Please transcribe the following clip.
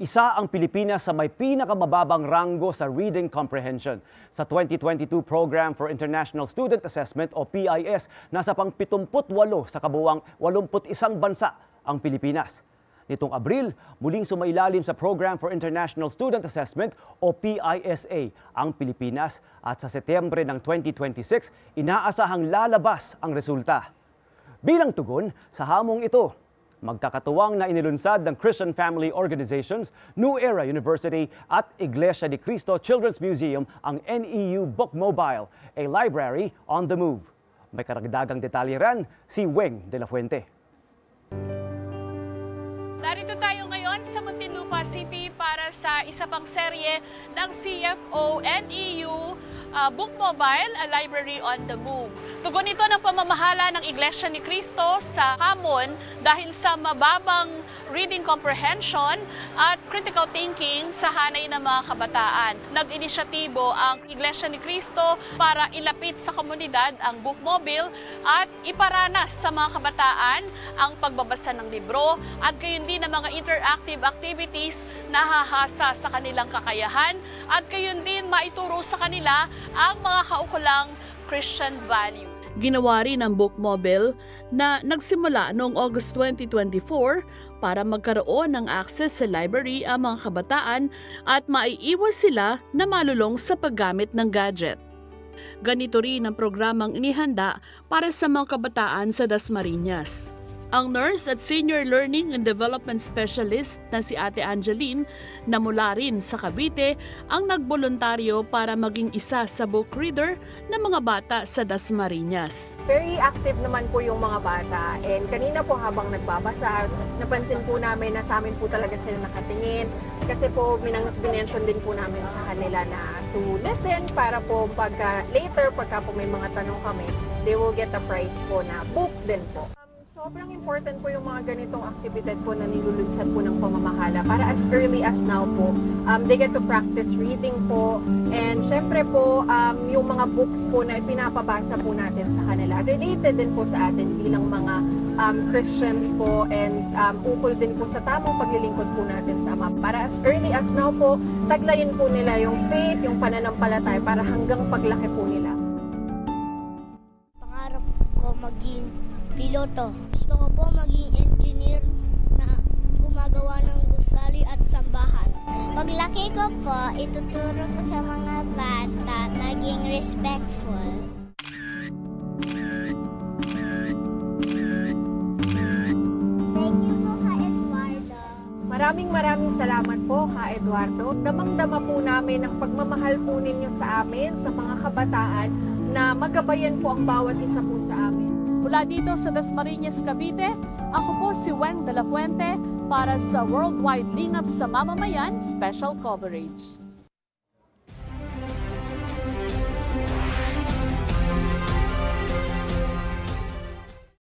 Isa ang Pilipinas sa may pinakamababang ranggo sa reading comprehension. Sa 2022 Program for International Student Assessment o PIS, nasa pang 78 sa kabuuang 81 bansa ang Pilipinas. Nitong Abril, muling sumailalim sa Program for International Student Assessment o PISA ang Pilipinas at sa Setyembre ng 2026, inaasahang lalabas ang resulta. Bilang tugon sa hamong ito, magkakatuwang na inilunsad ng Christian Family Organizations, New Era University at Iglesia ni Cristo Children's Museum ang NEU Book Mobile, a library on the move. May karagdagang detalye ran si Weng de la Fuente. Narito tayo ngayon sa Muntinlupa City para sa isa pang serye ng CFO NEU Book Mobile, a library on the move. Tugon ito ng pamamahala ng Iglesia ni Cristo sa hamon dahil sa mababang reading comprehension at critical thinking sa hanay ng mga kabataan. Nag-inisyatibo ang Iglesia ni Cristo para ilapit sa komunidad ang Book Mobile at iparanas sa mga kabataan ang pagbabasa ng libro at gayon din ang mga interactive activities na hahasa sa kanilang kakayahan at gayon din maituro sa kanila ang mga kaukulang Christian values. Ginawa rin ang Book Mobile na nagsimula noong August 2024 para magkaroon ng access sa library ang mga kabataan at maiiwas sila na malulong sa paggamit ng gadget. Ganito rin ang programang inihanda para sa mga kabataan sa Dasmariñas. Ang nurse at senior learning and development specialist na si Ate Angeline na mula rin sa Cavite ang nagboluntaryo para maging isa sa book reader ng mga bata sa Dasmariñas. Very active naman po yung mga bata and kanina po habang nagbabasa, napansin po namin na sa amin po talaga sila nakatingin kasi po binention din po namin sa kanila na to listen para po later pagka po may mga tanong kami, they will get a prize po na book din po. Sobrang important po yung mga ganitong aktibidad po na nilulunsad po ng pamamahala para as early as now po, they get to practice reading po and syempre po yung mga books po na ipinapabasa po natin sa kanila related din po sa atin bilang mga Christians po and ukol din po sa tamang paglilingkod po natin sa Ama. Para as early as now po, taglayin po nila yung faith, yung pananampalataya para hanggang paglaki po nila. Pangarap ko maging piloto. Gusto ko po maging engineer na gumagawa ng gusali at sambahan. Paglaki ko po, ituturo ko sa mga bata maging respectful. Thank you po, Ka Eduardo. Maraming salamat po, Ka Eduardo. Damang-dama po namin ang pagmamahal po ninyo sa amin, sa mga kabataan, na magabayan po ang bawat isa po sa amin. Mula dito sa Dasmariñas, Cavite, ako po si Weng de la Fuente para sa Worldwide Lingap sa Mamamayan Special Coverage.